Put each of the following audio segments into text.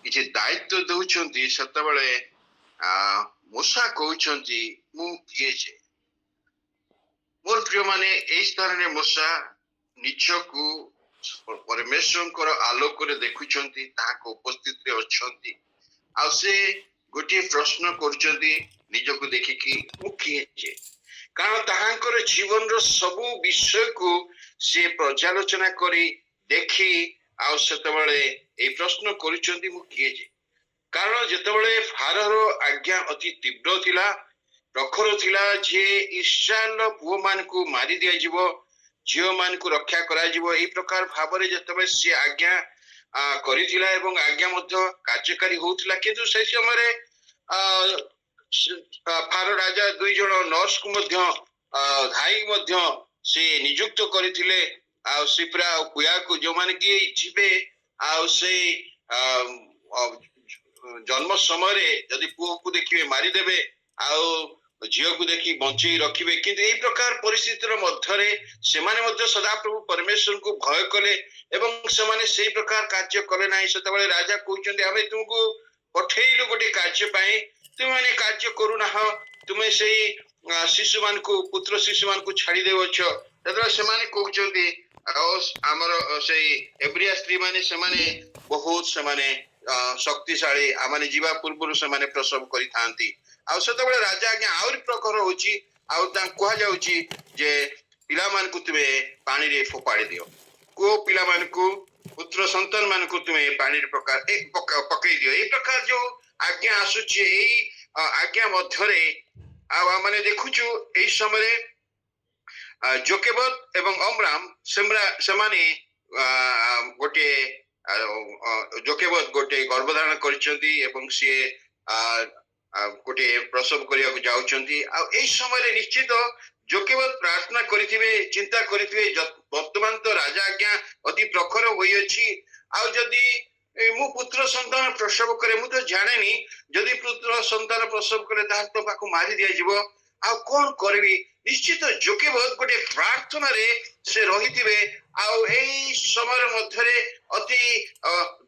କିଛି ଦାୟିତ୍ୱ ଦଉଛନ୍ତି ସେତେବେଳେ ମୂଷା କହୁଛନ୍ତି ମୁଁ କିଏ ଯେ। ମୋର ପ୍ରିୟ ମାନେ ଏଇ ସ୍ଥାନରେ ମୂଷା ନିଜକୁ ପରମେଶ୍ୱରଙ୍କର ଆଲୋକରେ ଦେଖୁଛନ୍ତି, ତାହାଙ୍କ ଉପସ୍ଥିତିରେ ଅଛନ୍ତି। ଆଉ ସେ ଗୋଟିଏ ପ୍ରଶ୍ନ କରୁଛନ୍ତି ନିଜକୁ ଦେଖିକି ମୁଁ କିଏ ଯେ। କାରଣ ତାହାଙ୍କର ଜୀବନର ସବୁ ବିଷୟକୁ ସେ ପର୍ଯ୍ୟାଲୋଚନା କରି ଦେଖି ଆଉ ସେତେବେଳେ ଏଇ ପ୍ରଶ୍ନ କରୁଛନ୍ତି ମୁଁ କିଏ ଯେ। କାରଣ ଯେତେବେଳେ ଫାରୋର ଆଜ୍ଞା ଅତି ତୀବ୍ର ଥିଲା, ପ୍ରଖର ଥିଲା ଯେ ଇସ୍ରାଏଲର ପୁଅ ମାନଙ୍କୁ ମାରି ଦିଆଯିବ, ଝିଅ ମାନଙ୍କୁ ରକ୍ଷା କରାଯିବ, ଏଇ ପ୍ରକାର ଭାବରେ ଯେତେବେଳେ ସେ ଆଜ୍ଞା କରିଥିଲା ଏବଂ ଆଜ୍ଞା ମଧ୍ୟ କାର୍ଯ୍ୟକାରୀ ହଉଥିଲା। କିନ୍ତୁ ସେଇ ସମୟରେ ଫାରୋ ରାଜା 2 ଜଣ ନର୍ସକୁ ମଧ୍ୟ ଧାଇ ମଧ୍ୟ ସେ ନିଯୁକ୍ତ କରିଥିଲେ। ଆଉ ସିପ୍ରା ଆଉ ପୁୟାକୁ ଯୋଉମାନେ କି ଯିବେ ଆଉ ସେଇ ଜନ୍ମ ସମୟରେ ଯଦି ପୁଅକୁ ଦେଖିବେ ମାରିଦେବେ, ଆଉ ଝିଅକୁ ଦେଖି ବଞ୍ଚେଇ ରଖିବେ। କିନ୍ତୁ ଏଇ ପ୍ରକାର ପରିସ୍ଥିତିର ମଧ୍ୟରେ ସେମାନେ ମଧ୍ୟ ସଦାପ୍ରଭୁ ପରମେଶ୍ୱରଙ୍କୁ ଭୟ କଲେ ଏବଂ ସେମାନେ ସେଇ ପ୍ରକାର କାର୍ଯ୍ୟ କଲେ ନାହିଁ। ସେତେବେଳେ ରାଜା କହୁଛନ୍ତି ଆମେ ତୁମକୁ ପଠେଇଲୁ ଗୋଟେ କାର୍ଯ୍ୟ ପାଇଁ, ତୁମେ କାର୍ଯ୍ୟ କରୁନାହ, ତୁମେ ସେଇ ଶିଶୁ ମାନଙ୍କୁ ପୁତ୍ର ଶିଶୁ ମାନଙ୍କୁ ଛାଡି ଦେଉଛ। ସେତେବେଳେ ସେମାନେ କହୁଛନ୍ତି ଆମର ସେଇ ଏବ୍ରିଆ ସ୍ତ୍ରୀ ମାନେ ସେମାନେ ବହୁତ ସେମାନେ ଶକ୍ତିଶାଳୀ, ଆମେ ଯିବା ପୂର୍ବରୁ ସେମାନେ ପ୍ରସବ କରିଥାନ୍ତି। ଆଉ ସେତେବେଳେ ରାଜା ଆଜ୍ଞା ଆହୁରି ପ୍ରଖର ହଉଛି, ଆଉ ତାଙ୍କୁ କୁହାଯାଉଛି ଯେ ପିଲାମାନଙ୍କୁ ତୁମେ ପାଣିରେ ଫୋପାଡ଼ି ଦିଅ, କୋ ପିଲାମାନଙ୍କୁ ପୁତ୍ର ସନ୍ତାନ ମାନଙ୍କୁ ତୁମେ ପାଣିରେ ପକେଇ ଦିଅ। ଏଇ ପ୍ରକାର ଯୋଉ ଆଜ୍ଞା ଆସୁଛି, ଏଇ ଆଜ୍ଞା ମଧ୍ୟରେ ଆଉ ଆମେ ଦେଖୁଛୁ ଏଇ ସମୟରେ ଯୋକେବତ ଏବଂ ଅମ୍ରାମ ସେମାନେ ଗୋଟେ ଯୋକେବତ ଗୋଟେ ଗର୍ଭଧାରଣ କରିଛନ୍ତି ଏବଂ ସିଏ ଗୋଟେ ପ୍ରସବ କରିବାକୁ ଯାଉଛନ୍ତି। ଆଉ ଏଇ ସମୟରେ ନିଶ୍ଚିତ ଯୋକେବତ ପ୍ରାର୍ଥନା କରିଥିବେ, ଚିନ୍ତା କରିଥିବେ ବର୍ତ୍ତମାନ ତ ରାଜା ଆଜ୍ଞା ଅତି ପ୍ରଖର ହୋଇଅଛି, ଆଉ ଯଦି ମୁଁ ପୁତ୍ର ସନ୍ତାନ ପ୍ରସବ କରେ, ମୁଁ ତ ଜାଣେନି ଯଦି ପୁତ୍ର ସନ୍ତାନ ପ୍ରସବ କରେ ତାହେଲେ ତ ପାଖକୁ ମାରି ଦିଆଯିବ, ଆଉ କଣ କରିବି। ନିଶ୍ଚିତ ଯୋକେବତ ଗୋଟେ ପ୍ରାର୍ଥନାରେ ସେ ରହିଥିବେ, ଆଉ ଏଇ ସମୟ ମଧ୍ୟରେ ଅତି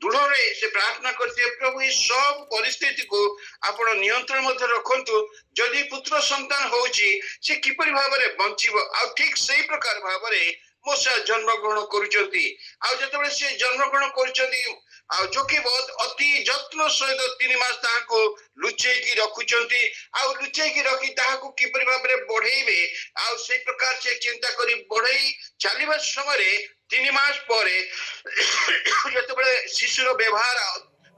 ଦୃଢରେ ସେ ପ୍ରାର୍ଥନା କରିଥିବେ ପ୍ରଭୁ ଏଇ ସବୁ ପରିସ୍ଥିତିକୁ ଆପଣ ନିୟନ୍ତ୍ରଣ ମଧ୍ୟ ରଖନ୍ତୁ, ଯଦି ପୁତ୍ର ସନ୍ତାନ ହଉଛି ସେ କିପରି ଭାବରେ ବଞ୍ଚିବ। ଆଉ ଠିକ ସେଇ ପ୍ରକାର ଭାବରେ ମୂଷା ଜନ୍ମଗ୍ରହଣ କରୁଛନ୍ତି। ଆଉ ଯେତେବେଳେ ସେ ଜନ୍ମଗ୍ରହଣ କରୁଛନ୍ତି, ଆଉ ଯୋକେବତ ଅତି ଯତ୍ନ ସହିତ 3 ମାସ ତାହାକୁ ଲୁଚେଇକି ରଖୁଛନ୍ତି, ଆଉ ଲୁଚେଇକି ରଖି ତାହାକୁ କିପରି ଭାବରେ ବଢେଇବେ, ଆଉ ସେଇ ପ୍ରକାର ସେ ଚିନ୍ତା କରି ବଢେଇ ଚାଲିବା ସମୟରେ 3 ମାସ ପରେ ଯେତେବେଳେ ଶିଶୁର ବ୍ୟବହାର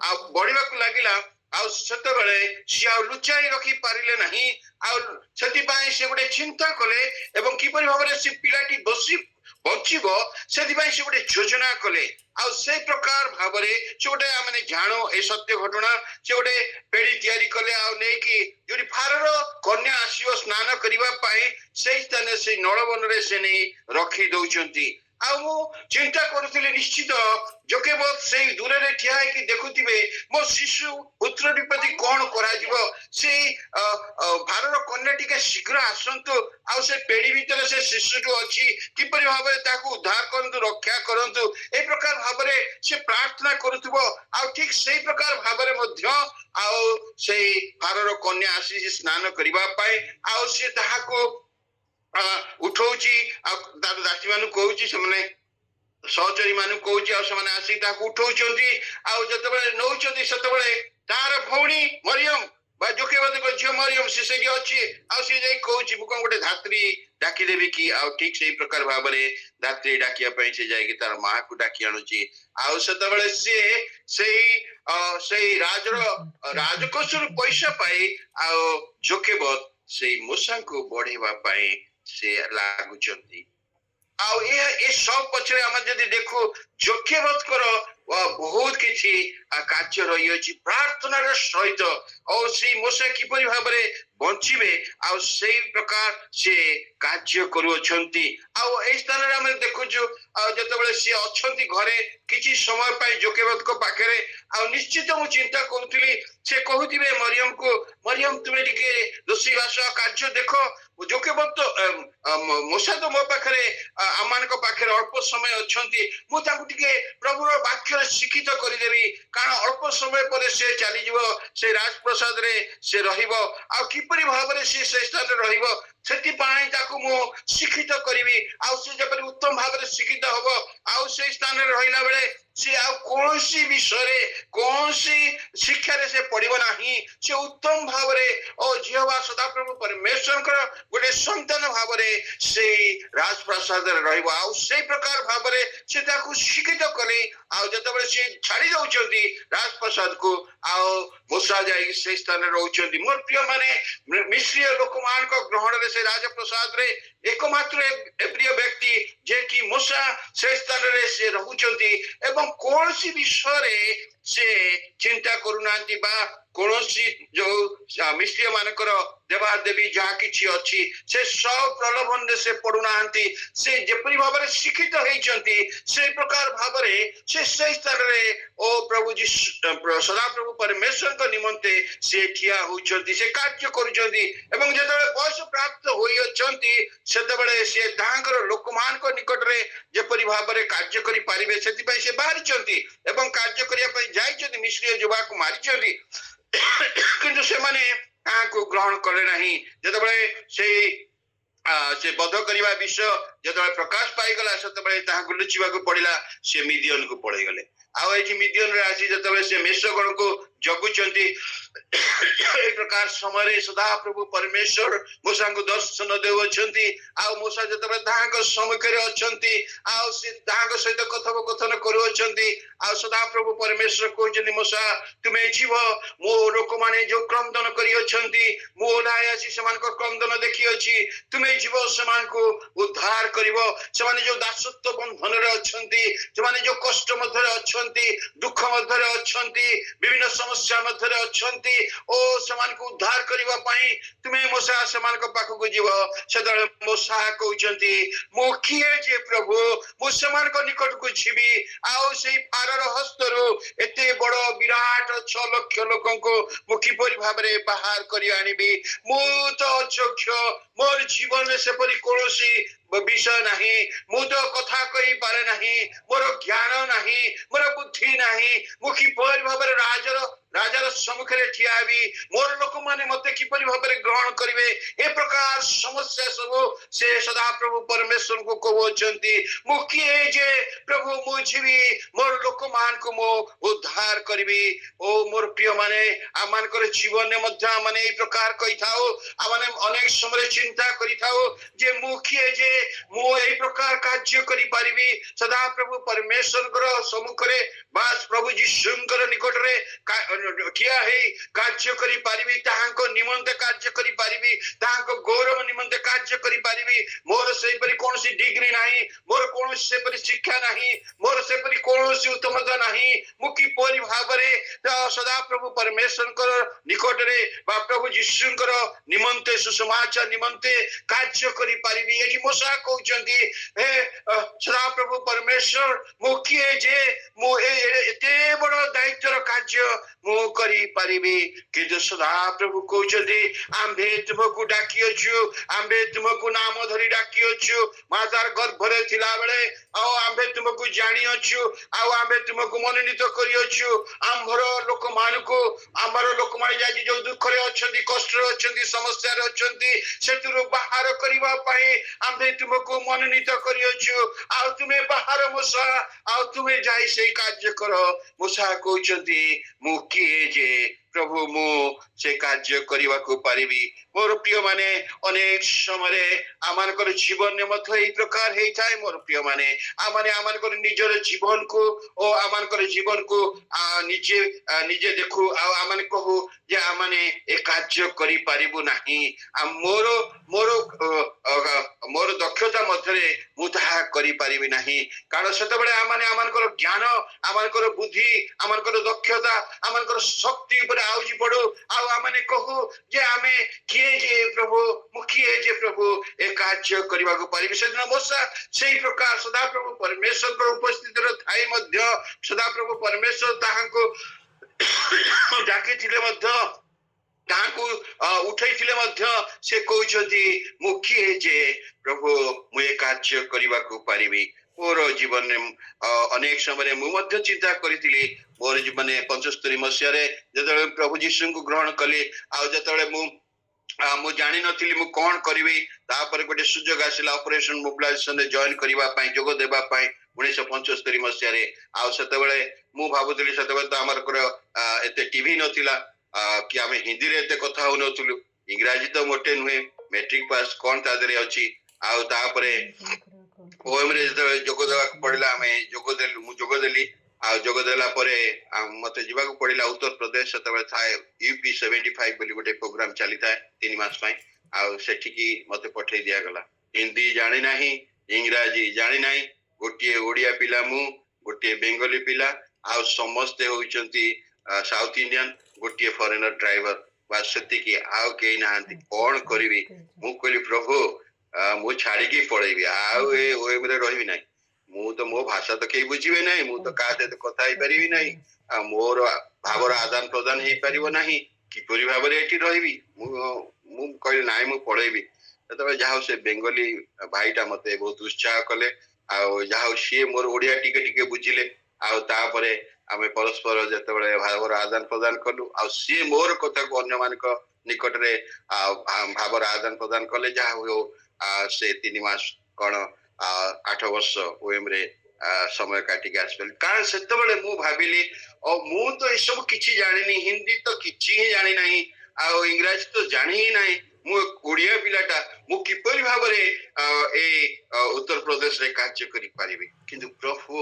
ଆଉ ବଢିବାକୁ ଲାଗିଲା, ଆଉ ସେତେବେଳେ ସିଏ ଆଉ ଲୁଚାଇ ରଖି ପାରିଲେ ନାହିଁ, ଆଉ ସେଥିପାଇଁ ସେ ଗୋଟେ ଚିନ୍ତା କଲେ ଏବଂ କିପରି ଭାବରେ ସେ ପିଲାଟି ବଞ୍ଚିବ ସେଥିପାଇଁ ସେ ଗୋଟେ ଯୋଜନା କଲେ। ଆଉ ସେଇ ପ୍ରକାର ଭାବରେ ସେ ଗୋଟେ ଆମେ ଜାଣୁ ଏ ସତ୍ୟ ଘଟଣା, ସେ ଗୋଟେ ପେଢି ତିଆରି କଲେ, ଆଉ ନେଇକି ଯୋଉଠି ଫାରୋର କନ୍ୟା ଆସିବ ସ୍ନାନ କରିବା ପାଇଁ ସେଇ ସ୍ଥାନରେ ସେଇ ନଳବନରେ ସେ ନେଇ ରଖି ଦଉଛନ୍ତି। ଆଉ ମୁଁ ଚିନ୍ତା କରୁଥିଲି ନିଶ୍ଚିତ ଯୋକେବତ ସେଇ ଦୂରରେ ଠିଆ ହେଇକି ଦେଖୁଥିବେ ମୋ ଶିଶୁ ପୁତ୍ରଟି ପ୍ରତି କଣ କରାଯିବ, ସେଇ ଫାରୋର କନ୍ୟା ଟିକେ ଶୀଘ୍ର ଆସନ୍ତୁ, ଆଉ ସେ ପେଢି ଭିତରେ ସେ ଶିଶୁଟି ଅଛି କିପରି ଭାବରେ ତାକୁ ଉଦ୍ଧାର କରନ୍ତୁ, ରକ୍ଷା କରନ୍ତୁ, এই ପ୍ରକାର ଭାବରେ ସେ ପ୍ରାର୍ଥନା କରୁଥିବ। ଆଉ ଠିକ ସେଇ ପ୍ରକାର ଭାବରେ ମଧ୍ୟ ଆଉ ସେଇ ଫାରୋର କନ୍ୟା ଆସିଛି ସ୍ନାନ କରିବା ପାଇଁ, ଆଉ ସେ ତାହାକୁ ଉଠଉଛି, ଆଉ ତାର ଦାସୀ ମାନଙ୍କୁ କହୁଛି, ସେମାନେ ସହଚରୀ ମାନଙ୍କୁ କହୁଛି, ଆଉ ସେମାନେ ଆସିକି ତାକୁ ଉଠଉଛନ୍ତି। ଆଉ ଯେତେବେଳେ ନଉଛନ୍ତି ସେତେବେଳେ ତାର ଭଉଣୀ ମରିୟମ ବା ଯୋକେବତଙ୍କ ଝିଅ ମରିୟମ ସେ ସେଇଠି ଅଛି, ଆଉ ସେ ଯାଇ କହୁଛି ମୁଁ କଣ ଗୋଟେ ଧାତ୍ରୀ ଡାକିଦେବି କି। ଆଉ ଠିକ ସେଇ ପ୍ରକାର ଭାବରେ ଧାତ୍ରୀ ଡାକିବା ପାଇଁ ସେ ଯାଇକି ତାର ମାକୁ ଡାକି ଆଣୁଛି। ଆଉ ସେତେବେଳେ ସିଏ ସେଇ ରାଜକୋଷରୁ ପଇସା ପାଇ ଆଉ ଯୋକେବତ ସେଇ ମୂଷାଙ୍କୁ ବଢେଇବା ପାଇଁ ସେ ଲାଗୁଛନ୍ତି। ଆଉ ଏ ସବୁ ପଛରେ ଆମେ ଯଦି ଦେଖୁ ଯୋକେବତଙ୍କର ବହୁତ କିଛି କାର୍ଯ୍ୟ ରହିଅଛି ପ୍ରାର୍ଥନାର ସହିତ, ଆଉ ସେଇ ମୂଷା କିପରି ଭାବରେ ବଞ୍ଚିବେ ଆଉ ସେଇ ପ୍ରକାର ସେ କାର୍ଯ୍ୟ କରୁଅଛନ୍ତି। ଆଉ ଏଇ ସ୍ଥାନରେ ଆମେ ଦେଖୁଛୁ ଆଉ ଯେତେବେଳେ ସିଏ ଅଛନ୍ତି ଘରେ କିଛି ସମୟ ପାଇଁ ଯୋକେବତଙ୍କ ପାଖରେ, ଆଉ ନିଶ୍ଚିତ ମୁଁ ଚିନ୍ତା କରୁଥିଲି ସେ କହୁଥିବେ ମରିୟମକୁ, ମରିୟମ ତୁମେ ଟିକେ ରୋଷେଇବାସ କାର୍ଯ୍ୟ ଦେଖ, ଯୋକେବତ ମୂଷା ତ ମୋ ପାଖରେ ଆମମାନଙ୍କ ପାଖରେ ଅଳ୍ପ ସମୟ ଅଛନ୍ତି, ମୁଁ ତାଙ୍କୁ ଟିକେ ପ୍ରଭୁର ବାକ୍ୟରେ ଶିକ୍ଷିତ କରିଦେବି, କାରଣ ଅଳ୍ପ ସମୟ ପରେ ସେ ଚାଲିଯିବ, ସେ ରାଜପ୍ରସାଦରେ ସେ ରହିବ, ଆଉ କିପରି ଭାବରେ ସେ ସ୍ଥାନରେ ରହିବ ସେଥିପାଇଁ ତାକୁ ମୁଁ ଶିକ୍ଷିତ କରିବି, ଆଉ ସେ ଯେପରି ଉତ୍ତମ ଭାବରେ ଶିକ୍ଷିତ ହବ, ଆଉ ସେଇ ସ୍ଥାନରେ ରହିଲା ବେଳେ ସେ ଆଉ କୌଣସି ବିଷୟରେ କୌଣସି ଶିକ୍ଷାରେ ସେ ପଡିବ ନାହିଁ, ସେ ଉତ୍ତମ ଭାବରେ ଓ ଯେହୋବା ସଦାପ୍ରଭୁ ପରମେଶ୍ୱରଙ୍କର ଗୋଟେ ସନ୍ତାନ ଭାବରେ ସେଇ ରାଜପ୍ରସାଦରେ ରହିବ, ଆଉ ସେଇ ପ୍ରକାର ଭାବରେ ସେ ତାକୁ ଶିକ୍ଷିତ କଲେ, ଆଉ ଯେତେବେଳେ ସେ ଛାଡି ଦଉଛନ୍ତି ରାଜପ୍ରସାଦକୁ, ଆଉ ମୂଷା ଯାଇକି ସେଇ ସ୍ଥାନରେ ରହୁଛନ୍ତି। ମୋର ପ୍ରିୟ ମାନେ, ମିଶ୍ରୀୟ ଲୋକମାନଙ୍କ ଗ୍ରହଣରେ ସେ ରାଜପ୍ରସାଦରେ ଏକମାତ୍ର ପ୍ରିୟ ବ୍ୟକ୍ତି ଯେ କି ମୂଷା ସେ ସ୍ଥାନରେ ସେ ରହୁଛନ୍ତି ଏବଂ କୌଣସି ବିଷୟରେ ସେ ଚିନ୍ତା କରୁନାହାନ୍ତି, ବା କୌଣସି ଯୋଉ ମିଶ୍ରୀୟ ମାନଙ୍କର ଦେବାଦେବୀ ଯାହା କିଛି ଅଛି ସେ ସବୁ ପ୍ରଲୋଭନରେ ସେ ପଡୁନାହାନ୍ତି, ସେ ଯେପରି ଭାବରେ ଶିକ୍ଷିତ ହେଇଛନ୍ତି ସେଇ ପ୍ରକାର ଭାବରେ ସେ ସେଇ ସ୍ଥାନରେ ଓ ପ୍ରଭୁ ସଦାପ୍ରଭୁ ପରମେଶ୍ୱରଙ୍କ ନିମନ୍ତେ ସେ ଠିଆ ହଉଛନ୍ତି, ସେ କାର୍ଯ୍ୟ କରୁଛନ୍ତି, ଏବଂ ଯେତେବେଳେ ବୟସ ପ୍ରାପ୍ତ ହୋଇଅଛନ୍ତି ସେତେବେଳେ ସେ ତାଙ୍କର ଲୋକମାନଙ୍କ ନିକଟରେ ଯେପରି ଭାବରେ କାର୍ଯ୍ୟ କରିପାରିବେ ସେଥିପାଇଁ ସେ ବାହାରିଛନ୍ତି ଏବଂ କାର୍ଯ୍ୟ କରିବା ପାଇଁ ଯାଇଛନ୍ତି, ମିଶ୍ରୀୟ ଯୁବାକୁ ମାରିଛନ୍ତି, କିନ୍ତୁ ସେମାନେ ତାହାକୁ ଗ୍ରହଣ କଲେ ନାହିଁ। ଯେତେବେଳେ ସେ ବଧ କରିବା ବିଷୟ ଯେତେବେଳେ ପ୍ରକାଶ ପାଇଗଲା ସେତେବେଳେ ତାହାକୁ ଲୁଚିବାକୁ ପଡିଲା, ସେ ମିଦିଅନକୁ ପଳେଇଗଲେ। ଆଉ ଏଠି ମିଦିଅନରେ ଆସି ଯେତେବେଳେ ସେ ମେଷଗଣକୁ ଜଗୁଛନ୍ତି, এই ପ୍ରକାର ସମୟରେ ସଦାପ୍ରଭୁ ପରମେଶ୍ୱର ମୂଷାଙ୍କୁ ଦର୍ଶନ ଦେଉଅଛନ୍ତି, ଆଉ ମୂଷା ଯେତେବେଳେ ତାହାଙ୍କ ସମ୍ମୁଖରେ ଅଛନ୍ତି ଆଉ ସେ ତାହାଙ୍କ ସହିତ କଥୋପକଥନ କରୁଅଛନ୍ତି, ଆଉ ସଦାପ୍ରଭୁ ପରମେଶ୍ୱର କହୁଛନ୍ତି ମୂଷା ତୁମେ ଯିବ, ମୋ ଲୋକମାନେ ଯୋଉ କ୍ରନ୍ଦନ କରିଅଛନ୍ତି ମୁଁ ଓହ୍ଲାଇ ଆସି ସେମାନଙ୍କ କ୍ରନ୍ଦନ ଦେଖିଅଛି, ତୁମେ ଯିବ ସେମାନଙ୍କୁ ଉଦ୍ଧାର କରିବ, ସେମାନେ ଯୋଉ ଦାସତ୍ୱ ବନ୍ଧନରେ ଅଛନ୍ତି, ସେମାନେ ଯୋଉ କଷ୍ଟ ମଧ୍ୟରେ ଅଛନ୍ତି, ଦୁଃଖ ମଧ୍ୟରେ ଅଛନ୍ତି, ବିଭିନ୍ନ ସମସ୍ୟା ମଧ୍ୟରେ ଅଛନ୍ତି, ଓ ସେମାନଙ୍କୁ ଉଦ୍ଧାର କରିବା ପାଇଁ ତୁମେ ମୂଷା ସେମାନଙ୍କ ପାଖକୁ ଯିବ। ସେତେବେଳେ ମୂଷା କହୁଛନ୍ତି ମୁଁ କିଏ ଯେ ପ୍ରଭୁ, ମୁଁ ସେମାନଙ୍କ ନିକଟକୁ ଯିବି, ଆଉ ସେଇ ଫାରର ହସ୍ତରୁ ଏତେ ବଡ ବିରାଟ 6 ଲକ୍ଷ ଲୋକଙ୍କୁ ମୁଁ କିପରି ଭାବରେ ବାହାର କରି ଆଣିବି, ମୁଁ ତ ଅଯୋଗ୍ୟ, ମୋର ଜୀବନରେ ସେପରି କୌଣସି ବିଷୟ ନାହିଁ, ମୁଁ ତ କଥା କହିପାରେ ନାହିଁ, ମୋର ଜ୍ଞାନ ନାହିଁ, ମୋର ବୁଦ୍ଧି ନାହିଁ, ମୁଁ କିପରି ଭାବରେ ରାଜାର ସମ୍ମୁଖରେ ଠିଆ ହେବି, ମୋର ଲୋକମାନେ ମତେ କିପରି ଭାବରେ ଗ୍ରହଣ କରିବେ, ଏ ପ୍ରକାର ସମସ୍ୟା ସବୁ ସେ ସଦାପ୍ରଭୁ ପରମେଶ୍ୱରଙ୍କୁ କହୁଅଛନ୍ତି। ମୁଁ କିଏ ଯେ ପ୍ରଭୁ, ମୁଁ ଯିବି ମୋର ଲୋକମାନଙ୍କୁ ମୁଁ ଉଦ୍ଧାର କରିବି। ଓ ମୋର ପ୍ରିୟ ମାନେ, ଆମମାନଙ୍କର ଜୀବନରେ ମଧ୍ୟ ଆମେ ଏଇ ପ୍ରକାର କହିଥାଉ, ଆମେ ଅନେକ ସମୟରେ ଚିନ୍ତା କରିଥାଉ ଯେ ମୁଁ କିଏ ଯେ ମୁଁ ଏଇ ପ୍ରକାର କାର୍ଯ୍ୟ କରିପାରିବି, ସଦାପ୍ରଭୁ ପରମେଶ୍ୱରଙ୍କର ସମ୍ମୁଖରେ ବା ପ୍ରଭୁ ଯୀଶୁଙ୍କର ନିକଟରେ ଠିଆ ହେଇ କାର୍ଯ୍ୟ କରିପାରିବି, ତାହାଙ୍କ ନିମନ୍ତେ କାର୍ଯ୍ୟ କରିପାରିବି, ତାହାଙ୍କ ଗୌରବ ନିମନ୍ତେ କାର୍ଯ୍ୟ କରିପାରିବି। ମୋର ସେହିପରି କୌଣସି ଡିଗ୍ରୀ ନାହିଁ, ମୋର କୌଣସି ସେପରି ଶିକ୍ଷା ନାହିଁ, ମୋର ସେପରି କୌଣସି ଉତ୍ତମତା ନାହିଁ, ମୁଁ କିପରି ଭାବରେ ସଦାପ୍ରଭୁ ପରମେଶ୍ୱରଙ୍କର ନିକଟରେ ବା ପ୍ରଭୁ ଯୀଶୁଙ୍କର ନିମନ୍ତେ ସୁସମାଚାର ନିମନ୍ତେ କାର୍ଯ୍ୟ କରିପାରିବି। ଏଠି ମୂଷା କହୁଛନ୍ତି ହେ ସଦାପ୍ରଭୁ ପରମେଶ୍ୱର, ମୁଁ କିଏ ଯେ ମୁଁ ଏତେ ବଡ ଦାୟିତ୍ୱର କାର୍ଯ୍ୟ ମୁଁ କରିପାରିବି, କିନ୍ତୁ ସଦାପ୍ରଭୁ କହୁଛନ୍ତି ଆମ୍ଭେ ତୁମକୁ ଡାକିଅଛୁ, ଆମ୍ଭେ ତୁମକୁ ନାମ ଧରି ଡାକିଅଛୁ, ମାତାର ଗର୍ଭରେ ଥିଲାବେଳେ ଆଉ ଆମ୍ଭେ ତୁମକୁ ଜାଣିଅଛୁ, ଆଉ ଆମ୍ଭେ ତୁମକୁ ମନୋନୀତ କରିଅଛୁ, ଆମର ଲୋକମାନେ ଆଜି ଯୋଉ ଦୁଃଖରେ ଅଛନ୍ତି, କଷ୍ଟରେ ଅଛନ୍ତି, ସମସ୍ୟାରେ ଅଛନ୍ତି, ସେଥିରୁ ବାହାର କରିବା ପାଇଁ ଆମ୍ଭେ ତୁମକୁ ମନୋନୀତ କରିଅଛୁ, ଆଉ ତୁମେ ବାହାର ମୂଷା, ଆଉ ତୁମେ ଯାଇ ସେଇ କାର୍ଯ୍ୟ କର। ମୂଷା କହୁଛନ୍ତି ମୁଁ କିଏ ଯେ ପ୍ରଭୁ, ମୁଁ ସେ କାର୍ଯ୍ୟ କରିବାକୁ ପାରିବି। ମୋର ପ୍ରିୟ ମାନେ, ଅନେକ ସମୟରେ ଆମମାନଙ୍କର ଜୀବନରେ ମଧ୍ୟ ଏଇ ପ୍ରକାର ହେଇଥାଏ। ମୋର ପ୍ରିୟ ମାନେ, ଆମମାନଙ୍କର ନିଜର ଜୀବନକୁ ଓ ଆମମାନଙ୍କର ଜୀବନକୁ ନିଜେ ଦେଖୁ, ଆଉ ଆମେ କହୁ ଯେ ଆମେ ଏ କାର୍ଯ୍ୟ କରିପାରିବୁ ନାହିଁ, ମୋର ଦକ୍ଷତା ମଧ୍ୟରେ ମୁଁ ତାହା କରିପାରିବି ନାହିଁ, କାରଣ ସେତେବେଳେ ଆମମାନଙ୍କର ଜ୍ଞାନ, ଆମମାନଙ୍କର ବୁଦ୍ଧି, ଆମମାନଙ୍କର ଦକ୍ଷତା, ଆମମାନଙ୍କର ଶକ୍ତି ଉପରେ ଆଉଜି ପଡୁ, ଆଉ ଆମେ କହୁ ଯେ ଆମେ କିଏ ଯେ ପ୍ରଭୁ, ମୁଁ କିଏ ଯେ ପ୍ରଭୁ ଏ କାର୍ଯ୍ୟ କରିବାକୁ ପାରିବି। ସେଦିନ ମୂଷା ସେଇ ପ୍ରକାର ସଦାପ୍ରଭୁ ପରମେଶ୍ୱରଙ୍କ ଉପସ୍ଥିତିରେ ଥାଇ ମଧ୍ୟ ସଦାପ୍ରଭୁ ପରମେଶ୍ୱର ତାହାଙ୍କୁ ଡାକିଥିଲେ ମଧ୍ୟ ତାହାକୁ ଉଠେଇଥିଲେ ମଧ୍ୟ ସେ କହୁଛନ୍ତି ମୁଁ କିଏ ଯେ ପ୍ରଭୁ ମୁଁ ଏ କାର୍ଯ୍ୟ କରିବାକୁ ପାରିବି। ମୋର ଜୀବନରେ ଅନେକ ସମୟରେ ମୁଁ ମଧ୍ୟ ଚିନ୍ତା କରିଥିଲି ମୋର ଜୀବନରେ 75 ମସିହାରେ ଯେତେବେଳେ ପ୍ରଭୁ ଯୀଶୁଙ୍କୁ ଗ୍ରହଣ କଲି ଆଉ ଯେତେବେଳେ ମୁଁ ଜାଣିନଥିଲି ମୁଁ କଣ କରିବି। ତାପରେ ଗୋଟେ ସୁଯୋଗ ଆସିଲା ଅପରେସନ ମୋବିଲାଇଜେସନରେ ଜଏନ କରିବା ପାଇଁ, ଯୋଗ ଦେବା ପାଇଁ 1975 ମସିହାରେ। ଆଉ ସେତେବେଳେ ମୁଁ ଭାବୁଥିଲି ସେତେବେଳେ ତ ଆମର ଏତେ ଟିଭି ନଥିଲା କି ଆମେ ହିନ୍ଦୀରେ ଏତେ କଥା ହଉନଥିଲୁ, ଇଂରାଜୀ ତ ମୋଟେ ନୁହେଁ, ମେଟ୍ରିକ ପାସ୍ କଣ ତା ଦେହରେ ଅଛି। ଆଉ ତାପରେ ଓଏମରେ ଯେତେବେଳେ ଯୋଗ ଦେବାକୁ ପଡିଲା ଆମେ ମୁଁ ଯୋଗ ଦେଲି। ଆଉ ଯୋଗ ଦେଲା ପରେ ମତେ ଯିବାକୁ ପଡିଲା ଉତ୍ତରପ୍ରଦେଶ। ସେତେବେଳେ ଥାଏ UP 75 ବୋଲି ଗୋଟେ ପ୍ରୋଗ୍ରାମ ଚାଲିଥାଏ 3 ମାସ ପାଇଁ। ଆଉ ସେଠିକି ମତେ ପଠେଇ ଦିଆଗଲା। ହିନ୍ଦୀ ଜାଣି ନାହିଁ, ଇଂରାଜୀ ଜାଣି ନାହିଁ, ଗୋଟିଏ ଓଡିଆ ପିଲା ମୁଁ, ଗୋଟିଏ ବେଙ୍ଗଲୀ ପିଲା, ଆଉ ସମସ୍ତେ ହଉଛନ୍ତି ସାଉଥ ଇଣ୍ଡିଆନ, ଗୋଟିଏ ଫରେନର ଡ୍ରାଇଭର, ବାସ୍ ସେତିକି, ଆଉ କେହି ନାହାନ୍ତି। କଣ କରିବି? ମୁଁ କହିଲି ପ୍ରଭୁ ମୁଁ ଛାଡିକି ପଳେଇବି, ଆଉ ଏ ଓଏମରେ ରହିବି ନାହିଁ। ମୁଁ ତ ମୋ ଭାଷା ତ କେହି ବୁଝିବେ ନାହିଁ, ମୁଁ ତ କାହା ସହିତ କଥା ହେଇପାରିବି ନାହିଁ, ଆଉ ମୋର ଭାବର ଆଦାନ ପ୍ରଦାନ ହେଇପାରିବ ନାହିଁ, କିପରି ଭାବରେ ଏଠି ରହିବି? ମୁଁ କହିଲି ନାଇଁ ମୁଁ ପଳେଇବି। ସେତେବେଳେ ଯାହା ହଉ ସେ ବେଙ୍ଗଲୀ ଭାଇଟା ମତେ ବହୁତ ଉତ୍ସାହ କଲେ, ଆଉ ଯାହା ହଉ ସିଏ ମୋର ଓଡିଆ ଟିକେ ଟିକେ ବୁଝିଲେ। ଆଉ ତାପରେ ଆମେ ପରସ୍ପର ଯେତେବେଳେ ଭାବର ଆଦାନ ପ୍ରଦାନ କଲୁ, ଆଉ ସିଏ ମୋର କଥାକୁ ଅନ୍ୟମାନଙ୍କ ନିକଟରେ ଭାବର ଆଦାନ ପ୍ରଦାନ କଲେ। ଯାହା ହଉ ସେ 3 ମାସ କଣ 8 ବର୍ଷ ଓଏମରେ ସମୟ କାଟିକି ଆସିପାରିଲି। କାରଣ ସେତେବେଳେ ମୁଁ ଭାବିଲି ମୁଁ ତ ଏସବୁ କିଛି ଜାଣିନି, ହିନ୍ଦୀ ତ କିଛି ହିଁ ଜାଣି ନାହିଁ, ଆଉ ଇଂରାଜୀ ତ ଜାଣି ହିଁ ନାହିଁ, ମୁଁ ଓଡିଆ ପିଲାଟା, ମୁଁ କିପରି ଭାବରେ ଏଇ ଉତ୍ତରପ୍ରଦେଶରେ କାର୍ଯ୍ୟ କରିପାରିବି? କିନ୍ତୁ ପ୍ରଭୁ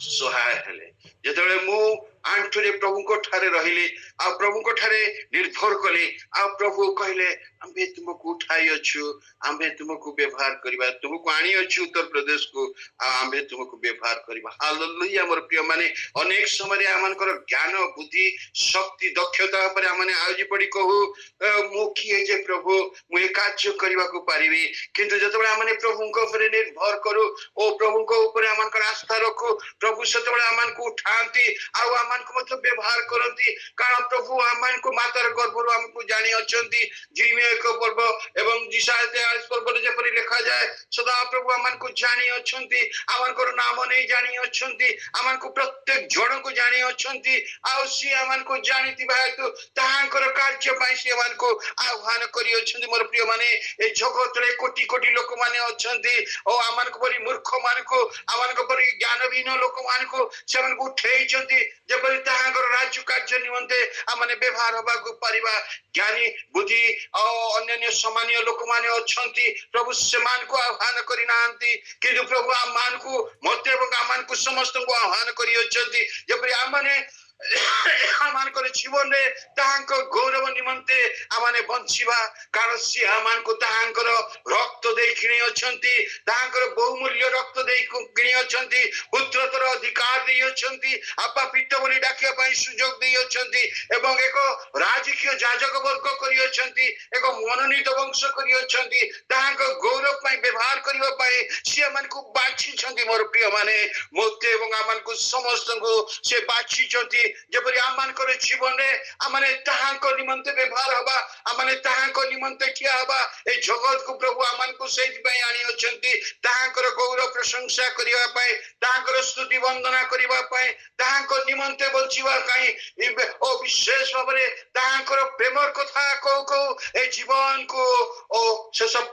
ସହାୟ ହେଲେ। ଯେତେବେଳେ ମୁଁ ଆଣ୍ଠୁରେ ପ୍ରଭୁଙ୍କ ଠାରେ ରହିଲି, ଆଉ ପ୍ରଭୁଙ୍କ ଠାରେ ନିର୍ଭର କଲି, ଆଉ ପ୍ରଭୁ କହିଲେ ଆମ୍ଭେ ତୁମକୁ ଉଠାଇଅଛୁ, ଆମ୍ଭେ ତୁମକୁ ବ୍ୟବହାର କରିବା, ତୁମକୁ ଆଣିଅଛୁ ଉତ୍ତରପ୍ରଦେଶକୁ, ଆଉ ଆମ୍ଭେ ତୁମକୁ ବ୍ୟବହାର କରିବା। ହାଲେଲୁୟା। ମୋର ପ୍ରିୟ ମାନେ, ଅନେକ ସମୟରେ ଆମଙ୍କର ଜ୍ଞାନ ବୁଦ୍ଧି ଶକ୍ତି ଦକ୍ଷତା ଉପରେ ଆମେ ଆଉଜି ପଡି କହୁ ମୁଁ କିଏ ଯେ ପ୍ରଭୁ, ମୁଁ ଏ କାର୍ଯ୍ୟ କରିବାକୁ ପାରିବି। କିନ୍ତୁ ଯେତେବେଳେ ଆମେ ପ୍ରଭୁଙ୍କ ଉପରେ ନିର୍ଭର କରୁ ଓ ପ୍ରଭୁଙ୍କ ଉପରେ ଆମଙ୍କର ଆସ୍ଥା ରଖୁ, ପ୍ରଭୁ ସେତେବେଳେ ଆମକୁ ଉଠାନ୍ତି ଆଉ ଆମକୁ ମଧ୍ୟ ବ୍ୟବହାର କରନ୍ତି। କାରଣ ପ୍ରଭୁ ଆମକୁ ମାତାର ଗର୍ଭରୁ ଆମକୁ ଜାଣି ଅଛନ୍ତି। ଜିମିୟ 1 ପର୍ବ ଏବଂ ଯିଶାୟା 43 ପର୍ବରେ ଯେପରି ଲେଖାଯାଏ, ସଦା ପ୍ରଭୁ ଆମକୁ ଜାଣି ଅଛନ୍ତି, ଆମଙ୍କର ନାମ ନେଇ ଜାଣି ଅଛନ୍ତି, ଆମକୁ ପ୍ରତ୍ୟେକ ଜଣକୁ ଜାଣି ଅଛନ୍ତି। ଆଉ ସିଏ ଆମକୁ ଜାଣିଥିବା ହେତୁ ତାହାଙ୍କର କାର୍ଯ୍ୟ ପାଇଁ ସିଏ ଆମକୁ ଆହ୍ୱାନ କରିଅଛନ୍ତି। ମୋର ପ୍ରିୟ ମାନେ, ଏ ଜଗତରେ କୋଟି କୋଟି ଲୋକମାନେ ଅଛନ୍ତି ଓ ଆମଙ୍କ ପରି ମୂର୍ଖ ମାନଙ୍କୁ, ଆମଙ୍କ ପରି ଜ୍ଞାନହୀନ ଲୋକମାନଙ୍କୁ ସେମାନଙ୍କୁ ଉଠେଇଛନ୍ତି, ଯେପରି ତାହାଙ୍କର ରାଜ୍ୟ କାର୍ଯ୍ୟ ନିମନ୍ତେ ଆମେ ବ୍ୟବହାର ହେବାକୁ ପାରିବା। ଜ୍ଞାନୀ ବୁଦ୍ଧି ଆଉ ଅନ୍ୟାନ୍ୟ ସମ୍ମାନୀୟ ଲୋକମାନେ ଅଛନ୍ତି, ପ୍ରଭୁ ସେମାନଙ୍କୁ ଆହ୍ୱାନ କରିନାହାନ୍ତି, କିନ୍ତୁ ପ୍ରଭୁ ଆମମାନଙ୍କୁ, ମତେ ଏବଂ ଆମମାନଙ୍କୁ ସମସ୍ତଙ୍କୁ ଆହ୍ୱାନ କରିଅଛନ୍ତି, ଯେପରି ଆମମାନେ ଆମମାନଙ୍କର ଜୀବନରେ ତାହାଙ୍କ ଗୌରବ ନିମନ୍ତେ ଆମେ ବଞ୍ଚିବା। କାରଣ ସିଏ ଆମମାନଙ୍କୁ ତାହାଙ୍କର ରକ୍ତ ଦେଇ କିଣି ଅଛନ୍ତି, ତାହାଙ୍କର ବହୁମୂଲ୍ୟ ରକ୍ତ ଦେଇ କିଣି ଅଛନ୍ତି, ପୁତ୍ରତର ଅଧିକାର ଦେଇଅଛନ୍ତି, ଆପା ପିତ ବୋଲି ଡାକିବା ପାଇଁ ସୁଯୋଗ ଦେଇଅଛନ୍ତି, ଏବଂ ଏକ ରାଜକୀୟ ଯାଜକ ବର୍ଗ କରିଅଛନ୍ତି, ଏକ ମନୋନୀତ ବଂଶ କରିଅଛନ୍ତି। ତାହାଙ୍କ ଗୌରବ ପାଇଁ ବ୍ୟବହାର କରିବା ପାଇଁ ସିଏ ଆମମାନଙ୍କୁ ବାଛିଛନ୍ତି। ମୋର ପ୍ରିୟ ମାନେ, ମୋତେ ଏବଂ ଆମମାନଙ୍କୁ ସମସ୍ତଙ୍କୁ ସେ ବାଛିଛନ୍ତି, ଯେପରି ଆମମାନଙ୍କର ଜୀବନରେ ଆମେ ତାହାଙ୍କ ନିମନ୍ତେ ବ୍ୟବହାର ହବା, ଆମେ ତାହାଙ୍କ ନିମନ୍ତେ ଠିଆ ହବା। ଏ ଜଗତକୁ ପ୍ରଭୁ ଆମମାନଙ୍କୁ ସେଇଥିପାଇଁ ଆଣିଅଛନ୍ତି, ତାହାଙ୍କର ଗୌରବ ପ୍ରଶଂସା କରିବା ପାଇଁ, ତାହାଙ୍କର ସ୍ତୁତି ବନ୍ଦନା କରିବା ପାଇଁ, ତାହାଙ୍କ ନିମନ୍ତେ ବଞ୍ଚିବା ପାଇଁ, ଓ ବିଶେଷ ଭାବରେ ତାହାଙ୍କର ପ୍ରେମର କଥା କହୁ କହୁ ଏ ଜୀବନକୁ ଓ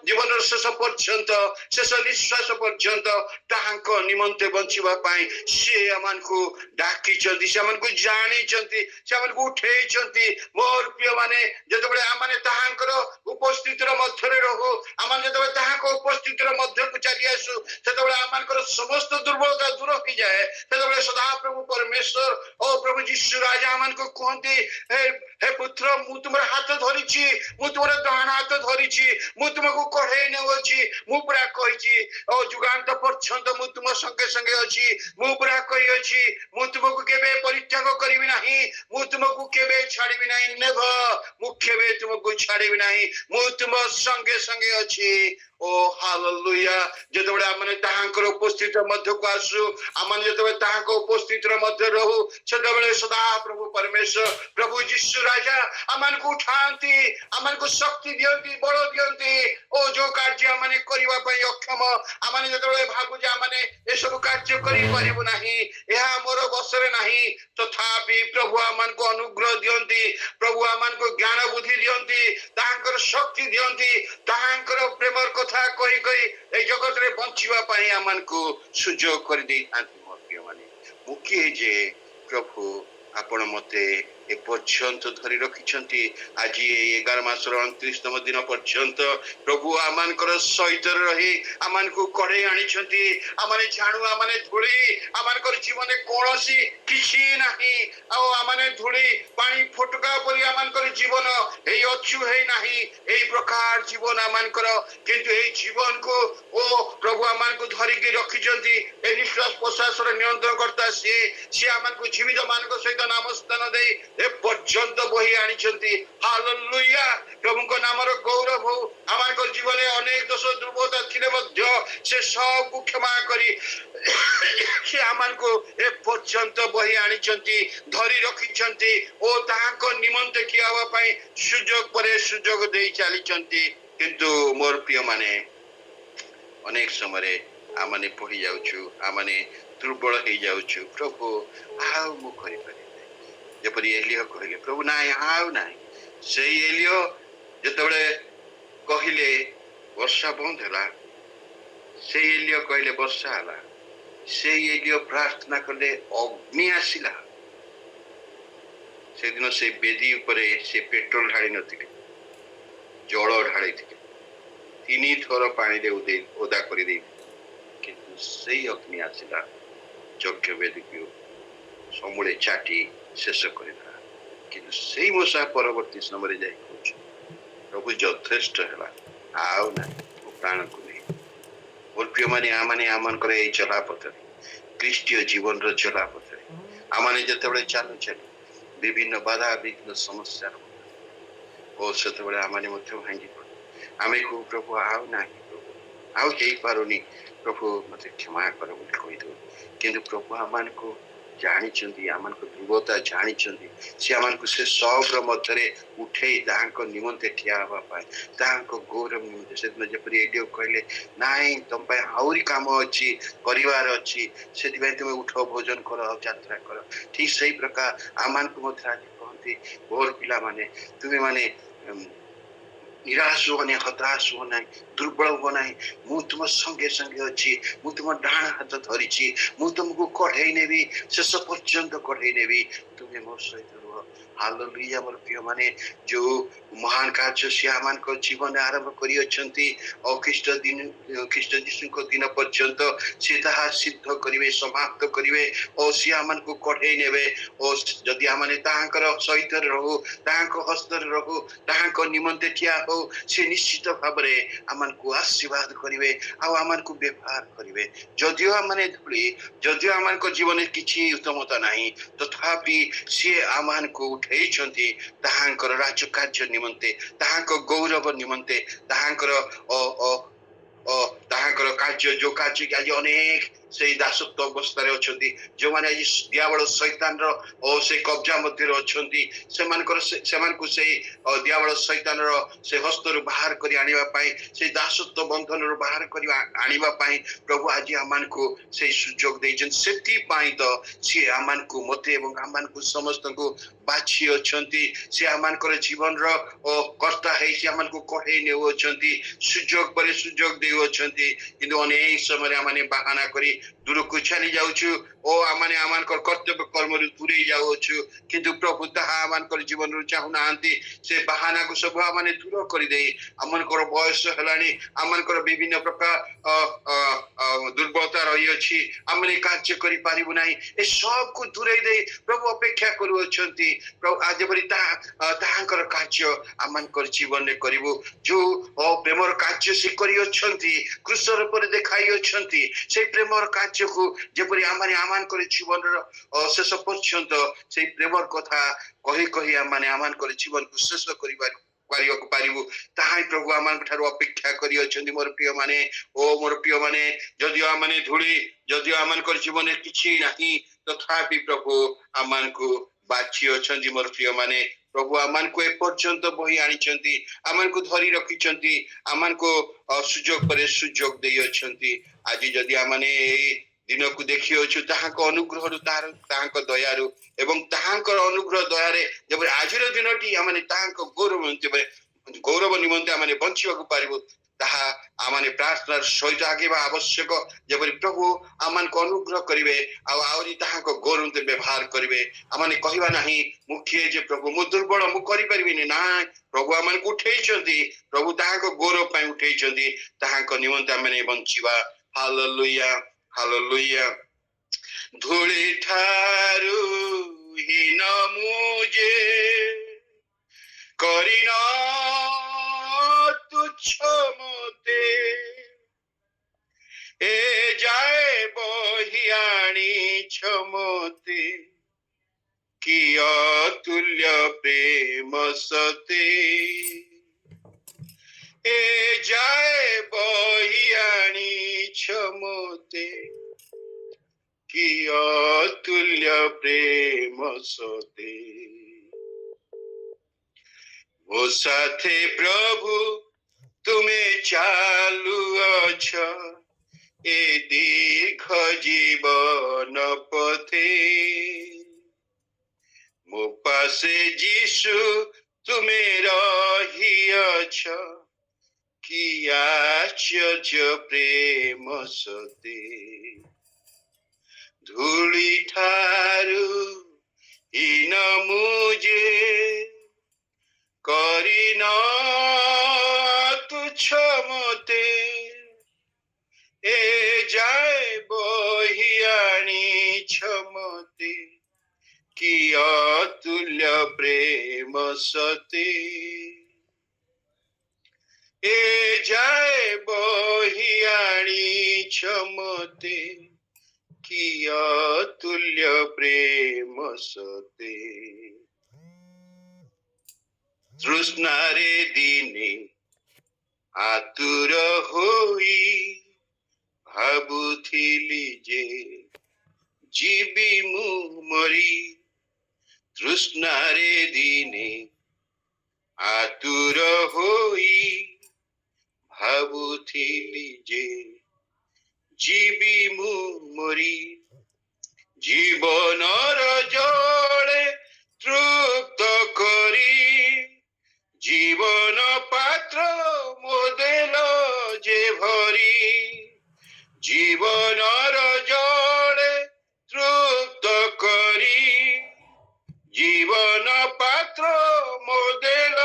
ଜୀବନର ଶେଷ ପର୍ଯ୍ୟନ୍ତ, ଶେଷ ନିଶ୍ୱାସ ପର୍ଯ୍ୟନ୍ତ ତାହାଙ୍କ ନିମନ୍ତେ ବଞ୍ଚିବା ପାଇଁ ସିଏ ଆମମାନଙ୍କୁ ଡାକିଛନ୍ତି, ସେମାନଙ୍କୁ ଜାଣିଛନ୍ତି, ସେମାନଙ୍କୁ ଉଠେଇଛନ୍ତି। ମୋର ପ୍ରିୟ ମାନେ, ଯେତେବେଳେ ଆମେ ତାହାଙ୍କର ଉପସ୍ଥିତିର ମଧ୍ୟରେ ରହୁ, ଆମେ ଯେତେବେଳେ ତାହାଙ୍କ ଉପସ୍ଥିତିର ମଧ୍ୟକୁ ଚାଲି ଆସୁ, ସେତେବେଳେ ଆମମାନଙ୍କର ସମସ୍ତ ଦୁର୍ବଳତା ଦୂର ହେଇଯାଏ। ସେତେବେଳେ ସଦାପ୍ରଭୁ ପରମେଶ୍ୱର ଓ ପ୍ରଭୁ ଯୀଶୁ ରାଜା ଆମମାନଙ୍କୁ କୁହନ୍ତି, ହେ ପୁତ୍ର, ମୁଁ ତୁମର ହାତ ଧରିଛି, ମୁଁ ତୁମର ଡାହାଣ ହାତ ଧରିଛି, ମୁଁ ତୁମକୁ କଢେଇ ନେଉଅଛି, ମୁଁ ପୁରା କହିଛି ଓ ଯୁଗାନ୍ତ ପର୍ଯ୍ୟନ୍ତ ମୁଁ ତୁମ ସଙ୍ଗେ ସଙ୍ଗେ ଅଛି, ମୁଁ ପୁରା କହିଅଛି ମୁଁ ତୁମକୁ କେବେ ପରିତ୍ୟାଗ କରିବି ନାହିଁ, ମୁଁ ତୁମକୁ କେବେ ଛାଡ଼ିବି ନାହିଁ, ନେଭର, ମୁଁ କେବେ ତୁମକୁ ଛାଡ଼ିବି ନାହିଁ, ମୁଁ ତୁମ ସଙ୍ଗେ ସଙ୍ଗେ ଅଛି। ଓ ହାଲେଲୁୟା ଯେତେବେଳେ ଆମେ ତାହାଙ୍କର ଉପସ୍ଥିତିର ମଧ୍ୟକୁ ଆସୁ ଆମେ ଯେତେବେଳେ ତାହାଙ୍କ ଉପସ୍ଥିତିର ମଧ୍ୟ ରହୁ ସେତେବେଳେ ସଦା ପ୍ରଭୁ ପରମେଶ୍ୱର ପ୍ରଭୁ ଯୀଶୁ ରାଜା ଆମମାନଙ୍କୁ ଉଠାନ୍ତି ଆମମାନଙ୍କୁ ଶକ୍ତି ଦିଅନ୍ତି ବଳ ଦିଅନ୍ତି ଓ ଯୋଉ କାର୍ଯ୍ୟ ଆମେ କରିବା ପାଇଁ ଅକ୍ଷମ ଆମେ ଯେତେବେଳେ ଭାବୁ ଯେ ଆମେ ଏସବୁ କାର୍ଯ୍ୟ କରିପାରିବୁ ନାହିଁ ଏହା ମୋର ବଶରେ ନାହିଁ ତଥାପି ପ୍ରଭୁ ଆମମାନଙ୍କୁ ଅନୁଗ୍ରହ ଦିଅନ୍ତି ପ୍ରଭୁ ଆମମାନଙ୍କୁ ଜ୍ଞାନ ବୁଦ୍ଧି ଦିଅନ୍ତି ତାହାଙ୍କର ଶକ୍ତି ଦିଅନ୍ତି ତାହାଙ୍କର ପ୍ରେମର କଥା କହି କହି এই ଜଗତରେ ବଞ୍ଚିବା ପାଇଁ ଆମମାନଙ୍କୁ ସୁଯୋଗ କରିଦେଇଥାନ୍ତି ମୋ ପ୍ରିୟମାନେ ମୁଁ କିଏ ଯେ ପ୍ରଭୁ ଆପଣ ମତେ ଏପର୍ଯ୍ୟନ୍ତ ଧରି ରଖିଛନ୍ତି ଆଜି ଏଇ 11 ମାସର 29ତମ ଦିନ ପର୍ଯ୍ୟନ୍ତ ପ୍ରଭୁ ଆମମାନଙ୍କର ସହିତ ରହି ଆମମାନଙ୍କୁ କଢ଼େଇ ଆଣିଛନ୍ତି ଆମେ ଜାଣୁ ଆମେ ଧୂଳି ଆମମାନଙ୍କର ଜୀବନରେ କୌଣସି କିଛି ନାହିଁ ଆଉ ଆମେ ଧୂଳି ପାଣି ଫୋଟକା ପରି ଆମମାନଙ୍କର ଜୀବନ ଏଇ ଅଛୁ ହେଇ ନାହିଁ ଏଇ ପ୍ରକାର ଜୀବନ ଆମମାନଙ୍କର କିନ୍ତୁ ଏଇ ଜୀବନକୁ ଓ ପ୍ରଭୁ ଆମମାନଙ୍କୁ ଧରିକି ରଖିଛନ୍ତି ଏ ନିଶ୍ୱାସ ପ୍ରଶ୍ୱାସର ନିୟନ୍ତ୍ରଣ କର୍ତ୍ତା ସିଏ ଆମମାନଙ୍କୁ ଜୀବିତ ମାନଙ୍କ ସହିତ ନାମ ସ୍ଥାନ ଦେଇ ଏ ପର୍ଯ୍ୟନ୍ତ ବହି ଆଣିଛନ୍ତି ହାଲେଲୁୟା ପ୍ରଭୁଙ୍କ ନାମର ଗୌରବ ହଉ ଆମମାନଙ୍କ ଜୀବନରେ ଅନେକ ଦୋଷ ଦୁର୍ବଳତା ଥିଲେ ମଧ୍ୟ ସେ ସବୁକୁ କ୍ଷମା କରି ସେ ଆମମାନଙ୍କୁ ଏ ପର୍ଯ୍ୟନ୍ତ ବହି ଆଣିଛନ୍ତି ଧରି ରଖିଛନ୍ତି ଓ ତାହାଙ୍କ ନିମନ୍ତେ ଠିଆ ହେବା ପାଇଁ ସୁଯୋଗ ପରେ ସୁଯୋଗ ଦେଇ ଚାଲିଛନ୍ତି କିନ୍ତୁ ମୋର ପ୍ରିୟମାନେ ଅନେକ ସମୟରେ ଆମେ ପଡ଼ି ଯାଉଛୁ ଆମେ ଦୁର୍ବଳ ହେଇଯାଉଛୁ ପ୍ରଭୁ ଆଉ ମୁଁ କରିପାରିବି ଯେପରି ଏଲିୟ କହିଲେ ପ୍ରଭୁ ନାଇଁ ଆଉ ନାହିଁ ସେଇ ଏଲିୟ ଯେତେବେଳେ କହିଲେ ବର୍ଷା ବନ୍ଦ ହେଲା ସେଇ ଏଲିୟ କହିଲେ ବର୍ଷା ହେଲା ସେଇ ଏଲିୟ ପ୍ରାର୍ଥନା କଲେ ଅଗ୍ନି ଆସିଲା ସେଦିନ ସେ ବେଦୀ ଉପରେ ସେ ପେଟ୍ରୋଲ ଢାଳି ନଥିଲେ ଜଳ ଢାଳିଥିଲେ 3 ଥର ପାଣିରେ ଓଦା କରିଦେଇଥିଲେ କିନ୍ତୁ ସେଇ ଅଗ୍ନି ଆସିଲା ଯଜ୍ଞ ବେଦୀକୁ ସମୂଳେ ଚାଟି ଶେଷ କରିଦେଲା କିନ୍ତୁ ସେଇ ମୂଷା ପରବର୍ତ୍ତୀ ସମୟରେ ଯାଇ କହୁଛି ପ୍ରଭୁ ଯଥେଷ୍ଟ ହେଲା ଆଉ ନାହିଁ ମୋ ପ୍ରାଣକୁ ନେଇ ମୋର ପ୍ରିୟମାନେ ଆମମାନଙ୍କର ଏଇ ଚଲାପଥରେ ଖ୍ରୀଷ୍ଟୀୟ ଜୀବନର ଚଲାପଥରେ ଆମେ ଯେତେବେଳେ ଚାଲୁ ବିଭିନ୍ନ ବାଧା ବିଘ୍ନ ସମସ୍ୟାର ଓ ସେତେବେଳେ ଆମେ ମଧ୍ୟ ଭାଙ୍ଗି ପଡୁ ଆମେ କହୁ ପ୍ରଭୁ ଆଉ ନାହିଁ ପ୍ରଭୁ ଆଉ ହେଇପାରୁନି ପ୍ରଭୁ ମତେ କ୍ଷମା କର ବୋଲି କହିଦେଉ କିନ୍ତୁ ପ୍ରଭୁ ଆମମାନଙ୍କୁ ଜାଣିଛନ୍ତି ଆମମାନଙ୍କ ଦୁର୍ବଳତା ଜାଣିଛନ୍ତି ସେ ଆମମାନଙ୍କୁ ସେ ସବୁର ମଧ୍ୟରେ ଉଠେଇ ତାହାଙ୍କ ନିମନ୍ତେ ଠିଆ ହେବା ପାଇଁ ତାହାଙ୍କ ଗୌରବ ନିମନ୍ତେ ସେଦିନ ଯେପରି ଏଲିୟ କହିଲେ ନାଇଁ ତମ ପାଇଁ ଆହୁରି କାମ ଅଛି କରିବାର ଅଛି ସେଥିପାଇଁ ତୁମେ ଉଠ ଭୋଜନ କର ଆଉ ଯାତ୍ରା କର ଠିକ ସେଇ ପ୍ରକାର ଆମମାନଙ୍କୁ ମଧ୍ୟ ଆଜି କହନ୍ତି ମୋର ପିଲାମାନେ ତୁମେ ମାନେ ନିରାଶ ହୁଅ ନାହିଁ ହତାଶ ହୁଅ ନାହିଁ ଦୁର୍ବଳ ହୁଅ ନାହିଁ ମୁଁ ତୁମ ସଙ୍ଗେ ସଙ୍ଗେ ଅଛି ମୁଁ ତୁମ ଡାହାଣ ହାତ ଧରିଛି ମୁଁ ତୁମକୁ କଢ଼େଇ ନେବି ଶେଷ ପର୍ଯ୍ୟନ୍ତ କଢ଼େଇ ନେବି ତୁମେ ମୋ ସହିତ ରୁହ ହାଲେଲୁୟା ମୋର ପ୍ରିୟମାନେ ଯୋଉ ମହାନ କାର୍ଯ୍ୟ ସିଏ ଆମମାନଙ୍କ ଜୀବନରେ ଆରମ୍ଭ କରିଅଛନ୍ତି ଓ ଖ୍ରୀଷ୍ଟ ଯୀଶୁଙ୍କ ଦିନ ପର୍ଯ୍ୟନ୍ତ ସିଏ ତାହା ସିଦ୍ଧ କରିବେ ସମାପ୍ତ କରିବେ ଓ ସିଏ ଆମମାନଙ୍କୁ କଢ଼େଇ ନେବେ ଓ ଯଦି ଆମେ ତାହାଙ୍କର ସହିତ ରହୁ ତାହାଙ୍କ ହସ୍ତରେ ରହୁ ତାହାଙ୍କ ନିମନ୍ତେ ଠିଆ ହଉ ସେ ନିଶ୍ଚିତ ଭାବରେ ଆମମାନଙ୍କୁ ଆଶୀର୍ବାଦ କରିବେ ଆଉ ଆମମାନଙ୍କୁ ବ୍ୟବହାର କରିବେ ଯଦିଓ ଆମେ ଧୂଳି ଯଦିଓ ଆମମାନଙ୍କ ଜୀବନରେ କିଛି ଉତ୍ତମତା ନାହିଁ ତଥାପି ସିଏ ଆମମାନଙ୍କୁ ଉଠେଇଛନ୍ତି ତାହାଙ୍କର ରାଜ୍ୟ କାର୍ଯ୍ୟ ନିମନ୍ତେ ତାହାଙ୍କ ଗୌରବ ନିମନ୍ତେ ତାହାଙ୍କର ତାହାଙ୍କର କାର୍ଯ୍ୟ ଯୋଉ କାର୍ଯ୍ୟ କି ଆଜି ଅନେକ ସେଇ ଦାସତ୍ୱ ଅବସ୍ଥାରେ ଅଛନ୍ତି ଯୋଉମାନେ ଆଜି ଦିଆବଳ ଶୈତାନର ଓ ସେ କବ୍ଜା ମଧ୍ୟରେ ଅଛନ୍ତି ସେମାନଙ୍କୁ ସେଇ ଦିଆବଳ ଶୈତାନର ସେ ହସ୍ତରୁ ବାହାର କରି ଆଣିବା ପାଇଁ ସେଇ ଦାସତ୍ୱ ବନ୍ଧନରୁ ବାହାର କରି ଆଣିବା ପାଇଁ ପ୍ରଭୁ ଆଜି ଆମମାନଙ୍କୁ ସେଇ ସୁଯୋଗ ଦେଇଛନ୍ତି ସେଥିପାଇଁ ତ ସିଏ ଆମମାନଙ୍କୁ ମତେ ଏବଂ ଆମମାନଙ୍କୁ ସମସ୍ତଙ୍କୁ ବାଛି ଅଛନ୍ତି ସେ ଆମମାନଙ୍କର ଜୀବନର କର୍ତ୍ତା ହେଇ ସେ ଆମମାନଙ୍କୁ କଢ଼େଇ ନେଉଅଛନ୍ତି ସୁଯୋଗ ପରେ ସୁଯୋଗ ଦେଉଅଛନ୍ତି କିନ୍ତୁ ଅନେକ ସମୟରେ ଆମେ ବାହାନା କରି ଦୂରକୁ ଚାଲି ଯାଉଛୁ ଓ ଆମେ ଆମମାନଙ୍କର କର୍ତ୍ତବ୍ୟ କର୍ମରୁ ଦୂରେଇ ଯାଉଅଛୁ କିନ୍ତୁ ପ୍ରଭୁ ତାହା ଆମମାନଙ୍କର ଜୀବନରୁ ଚାହୁଁନାହାନ୍ତି ସେ ବାହାନାକୁ ସବୁ ଆମେ ଦୂର କରିଦେଇ ଆମମାନଙ୍କର ବୟସ ହେଲାଣି ଆମମାନଙ୍କର ବିଭିନ୍ନ ପ୍ରକାର ଦୁର୍ବଳତା ରହିଅଛି ଆମେ କାର୍ଯ୍ୟ କରିପାରିବୁ ନାହିଁ ଏ ସବୁକୁ ଦୂରେଇ ଦେଇ ପ୍ରଭୁ ଅପେକ୍ଷା କରୁଅଛନ୍ତି ପ୍ରଭୁ ଯେପରି ତାହାଙ୍କର କାର୍ଯ୍ୟ ଆମମାନଙ୍କର ଜୀବନରେ କରିବୁ ଯୋଉ ପ୍ରେମର କାର୍ଯ୍ୟ ସେ କରିଅଛନ୍ତି କୃଷ୍ଣ ରୂପରେ ଦେଖାଇଅଛନ୍ତି ସେଇ ପ୍ରେମର କାର୍ଯ୍ୟକୁ ଯେପରି ଆମମାନଙ୍କର ଜୀବନର ଶେଷ ପର୍ଯ୍ୟନ୍ତ ସେଇ ପ୍ରେମର କଥା କହି କହି ଆମମାନଙ୍କର ଜୀବନକୁ ଶେଷ କରିପାରିବୁ କରିବାକୁ ପାରିବୁ ତାହା ପ୍ରଭୁ ଆମ ଠାରୁ ଅପେକ୍ଷା କରି ଅଛନ୍ତି ମୋର ପ୍ରିୟ ମାନେ ଓ ମୋର ପ୍ରିୟ ମାନେ ଯଦିଓ ଆମମାନେ ଧୂଳି ଯଦିଓ ଆମମାନଙ୍କର ଜୀବନରେ କିଛି ନାହିଁ ତଥାପି ପ୍ରଭୁ ଆମମାନଙ୍କୁ ବାଛି ଅଛନ୍ତି ମୋର ପ୍ରିୟ ମାନେ ପ୍ରଭୁ ଆମମାନଙ୍କୁ ଏପର୍ଯ୍ୟନ୍ତ ବହି ଆଣିଛନ୍ତି ଆମମାନଙ୍କୁ ଧରି ରଖିଛନ୍ତି ଆମମାନଙ୍କୁ ସୁଯୋଗ ପରେ ସୁଯୋଗ ଦେଇ ଅଛନ୍ତି ଆଜି ଯଦି ଆମମାନେ ଏଇ ଦିନକୁ ଦେଖିଅଛୁ ତାହାଙ୍କ ଅନୁଗ୍ରହରୁ ତାହାଙ୍କ ଦୟାରୁ ଏବଂ ତାହାଙ୍କର ଅନୁଗ୍ରହ ଦୟାରେ ଯେପରି ଆଜିର ଦିନଟି ଆମମାନେ ତାହାଙ୍କ ଗୌରବ ନିମନ୍ତେ ଆମମାନେ ବଞ୍ଚିବାକୁ ପାରିବୁ ତାହା ଆମମାନେ ପ୍ରାର୍ଥନାର ସହିତ ଆଗେଇବା ଆବଶ୍ୟକ ଯେପରି ପ୍ରଭୁ ଆମମାନଙ୍କୁ ଅନୁଗ୍ରହ କରିବେ ଆଉ ଆହୁରି ତାହାଙ୍କ ଗୌରବ ବ୍ୟବହାର କରିବେ ଆମମାନେ କହିବା ନାହିଁ ମୁଁ କିଏ ଯେ ପ୍ରଭୁ ମୁଁ ଦୁର୍ବଳ ମୁଁ କରିପାରିବିନି ନା ପ୍ରଭୁ ଆମମାନଙ୍କୁ ଉଠେଇଛନ୍ତି ପ୍ରଭୁ ତାହାଙ୍କ ଗୌରବ ପାଇଁ ଉଠେଇଛନ୍ତି ତାହାଙ୍କ ନିମନ୍ତେ ଆମମାନେ ବଞ୍ଚିବା ହାଲେଲୁୟା ହାଲେଲୁୟା ଧୂଳି ଠାରୁ ହୀନ ମୁଁ ଯେ କରିନ ତୁଚ୍ଛ ମତେ ଏ ଯାଏ ବହି ଆଣିଛ ମତେ କି ଅତୁଲ୍ୟ ପ୍ରେମ ସତେ ଏ ଯାଏ ବହି ଆଣିଛ ମତେ କି ଅତୁଲ୍ୟ ପ୍ରେମ ସତେ ମୋ ସାଥେ ପ୍ରଭୁ ତୁମେ ଚାଲୁଅଛ ଏ ଦୀର୍ଘ ଜୀବନ ପଥେ ମୋ ପାଶେ ଯୀଶୁ ତୁମେ ରହିଅଛ କି ଆଶ୍ଚର୍ଯ୍ୟ ପ୍ରେମ ସତେ ଧୂଳି ଠାରୁ ହୀନ ମୁଁ ଯେ କରିନ ତୁଚ୍ଛ ମତେ ଏ ଯାଏ ବହି ଆଣିଛ ମତେ କି ଅତୁଲ୍ୟ ପ୍ରେମ ସତେ ଏ ଯାଏ ବହି ଆଣିଛ ମତେ କି ଅତୁଲ୍ୟ ପ୍ରେମ ସତେ ତୃଷ୍ଣାରେ ଦିନେ ଆତୁର ହୋଇ ଭାବୁଥିଲି ଯେ ଯିବି ମୁଁ ମରି ତୃଷ୍ଣାରେ ଦିନେ ଆତୁର ହୋଇ ଭାବୁଥିଲି ଯେ ଯିବି ମୁଁ ମରି ଜୀବନର ଜଳେ ତୃପ୍ତ କରି জীবন পাত্র মোদেল যে ভরি জীবনর জলে তৃপ্ত করি জীবন পাত্র মোদেল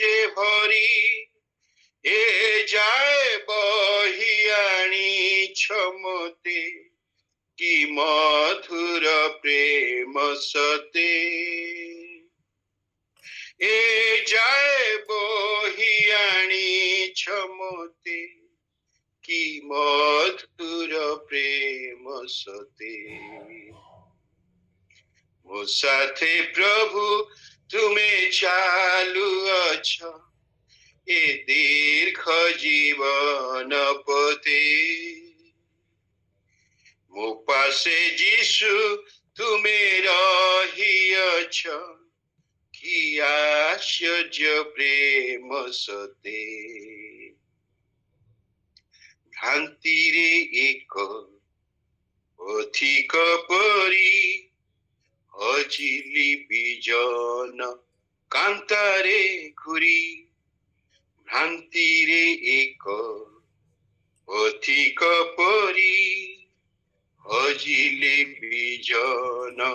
যে ভরি এ যায় বহি আনিছ মতে কি মধুর প্রেম সতে এ যায় বহি আনিছ মতে কি মধুর প্রেম সতে ମୋ ସାଥେ ପ୍ରଭୁ ତୁମେ ଚାଲୁଅଛ ଏ ଦୀର୍ଘ ଜୀବନ ପଥେ ମୋ ପାଶେ ଯୀଶୁ ତୁମେ ରହିଅଛ କି ଆଶ୍ଚର୍ଯ୍ୟ ପ୍ରେମ ସତେ ଭ୍ରାନ୍ତିରେ ଏକ ପଥିକ ପରି ହଜିଲି ବିଜନ କାନ୍ତାରେ ଘୁରି ଭ୍ରାନ୍ତିରେ ଏକ ପଥିକ ପରି ହଜିଲି ବିଜନ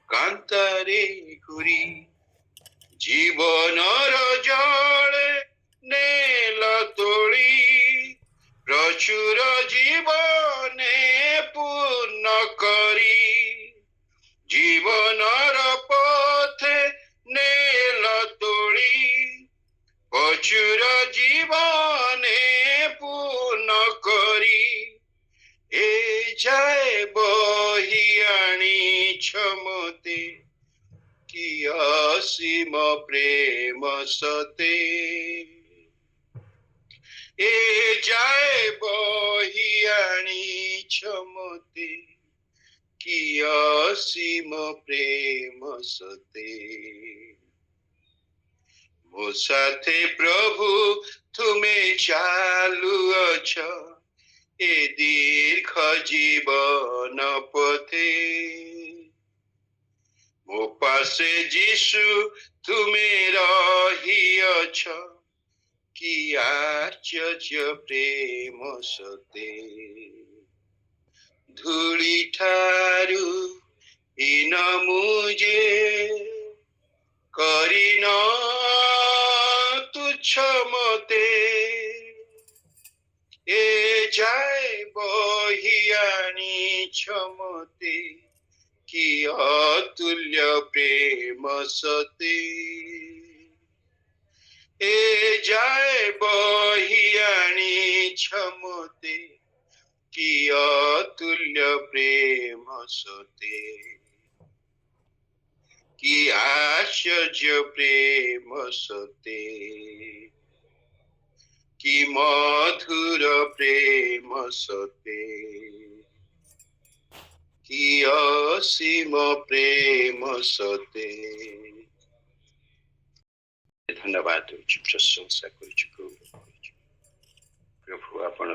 କାନ୍ତାରେ ଘୁରି জীবনর জলে নেল তোলি প্রচুর জীবনে পূর্ণ করি জীবনর পথে নেল তোলি প্রচুর জীবনে পূর্ণ করি এ যায় বহি আনিছ মতে কি ଅସୀମ ପ୍ରେମ ସତେ ଏ ଯାଏ ବହି ଆଣିଛ ମତେ କି ଅସୀମ ପ୍ରେମ ସତେ ମୋ ସାଥେ ପ୍ରଭୁ ତୁମେ ଚାଲୁଅଛ ଏ ଦୀର୍ଘ ଜୀବନ ପଥେ ମୋ ପାଶେ ଯୀଶୁ ତୁମେ ରହିଅଛ କି ଆଶ୍ଚର୍ଯ୍ୟ ପ୍ରେମ ସତେ ଧୂଳି ଠାରୁ ହୀନ ମୁଁ ଯେ କରିନ ତୁଚ୍ଛ ମତେ ଏ ଯାଏ ବହି ଆଣିଛ ମତେ କି ଅତୁଲ୍ୟ ପ୍ରେମ ସତେ ଏ ଯାଏ ବହି ଆଣିଛ ମତେ କି ଅତୁଲ୍ୟ ପ୍ରେମ ସତେ କି ଆଶ୍ଚର୍ଯ୍ୟ ପ୍ରେମ ସତେ କି ମଧୁର ପ୍ରେମ ସତେ କି ଅସୀମ ପ୍ରେମ ସତେ ଧନ୍ୟବାଦ ଦେଉଛି ପ୍ରଶଂସା କରୁଛୁ ପ୍ରଭୁ ଆପଣ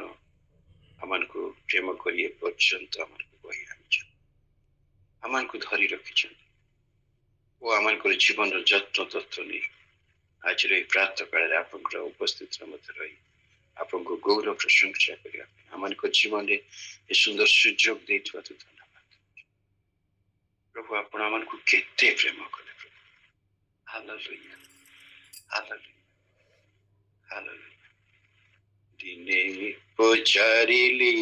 ଆମମାନଙ୍କୁ ପ୍ରେମ କରି ଏପର୍ଯ୍ୟନ୍ତ ଆମକୁ ବହି ଆଣିଛନ୍ତି ଆମକୁ ଧରି ରଖିଛନ୍ତି ଓ ଆମଙ୍କର ଜୀବନର ଯତ୍ନ ତତ୍ଵ ନେଇ ଆଜିର ଏହି ପ୍ରାତଃ କାଳରେ ଆପଣଙ୍କର ଉପସ୍ଥିତିରେ ମଧ୍ୟ ରହି ଆପଣଙ୍କୁ ଗୌରବ ପ୍ରଶଂସା କରିବା ପାଇଁ ଆମମାନଙ୍କ ଜୀବନରେ ଏ ସୁନ୍ଦର ସୁଯୋଗ ଦେଇଥିବାରୁ ଧନ୍ୟବାଦ ପ୍ରଭୁ ଆପଣ ଆମମାନଙ୍କୁ କେତେ ପ୍ରେମ କଲେ ପ୍ରଭୁ ହାଲେଲୁୟା ହାଲେଲୁୟା ହାଲେଲୁୟା ଦିନେ ପଚାରିଲି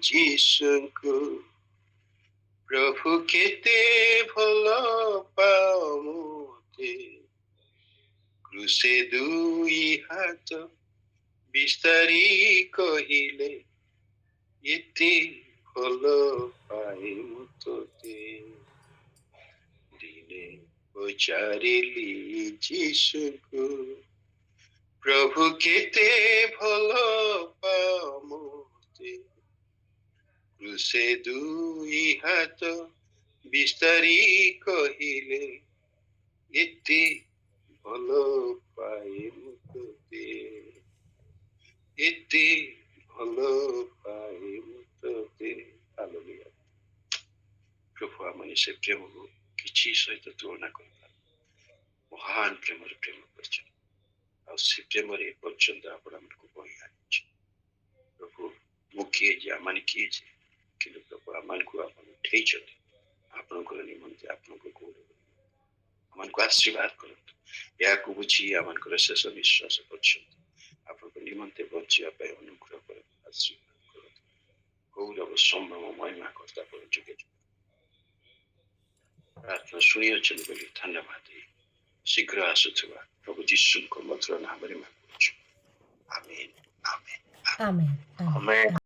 ଯୀଶୁଙ୍କୁ ପ୍ରଭୁ କେତେ ଭଲ ପାଅ ମୋତେ କ୍ରୁଶେ ଦୁଇ ହାତ ବିସ୍ତାରି କହିଲେ ଏତେ ଭଲ ପାଏ ମୁଁ ତୋତେ ଦିନେ ପଚାରିଲି ଯୀଶୁଙ୍କୁ ପ୍ରଭୁ କେତେ ଭଲ ପାଅ ମୋତେ କ୍ରୁଶେ ଦୁଇ ହାତ ବିସ୍ତାରି କହିଲେ ଏତେ ଭଲ ପାଏ ମୁଁ ତୋତେ ଏତେ ଭଲ ପାଏ ମୁଁ ତୋତେ ହାଲେଲୁୟା ପ୍ରଭୁ ଆମେ ସେ ପ୍ରେମକୁ କିଛି ସହିତ ତୁଳନା କରିପାରୁ ମହାନ ପ୍ରେମରେ ପ୍ରେମ କରିଛନ୍ତି ଆଉ ସେ ପ୍ରେମରେ ଏପର୍ଯ୍ୟନ୍ତ ଆପଣ ଆମକୁ ବହି ଆଣିଛି ପ୍ରଭୁ ମୁଁ କିଏ ଯେ ଆମମାନେ କିଏ ଯେ କିନ୍ତୁ ପ୍ରଭୁ ଆମମାନଙ୍କୁ ଆପଣ ଉଠେଇଛନ୍ତି ଆପଣଙ୍କର ନିମନ୍ତେ ଆପଣଙ୍କ ଗୌରବ ଆମମାନଙ୍କୁ ଆଶୀର୍ବାଦ କରନ୍ତୁ ଏହାକୁ ବୁଝି ଆମମାନଙ୍କର ଶେଷ ନିଶ୍ୱାସ କରିଛନ୍ତି ଆପଣଙ୍କ ନିମନ୍ତେ ବଞ୍ଚିବା ପାଇଁ ଅନୁଗ୍ରହ କରନ୍ତୁ ଆଶୀର୍ବାଦ କରନ୍ତୁ ଗୌରବ ସମ୍ଭ୍ରମ ମହିମା କର୍ତ୍ତା ଆପଣ ଯୋଗେ ପ୍ରାର୍ଥନା ଶୁଣିଅଛନ୍ତି ବୋଲି ଧନ୍ୟବାଦ ଦେଇ ଶୀଘ୍ର ଆସୁଥିବା ପ୍ରଭୁ ଯୀଶୁଙ୍କ ମଧୁର ନାମରେ ମାଗୁଛୁ ଆମେନ୍ ଆମେନ୍ Amen. Amen. ଆମେନ୍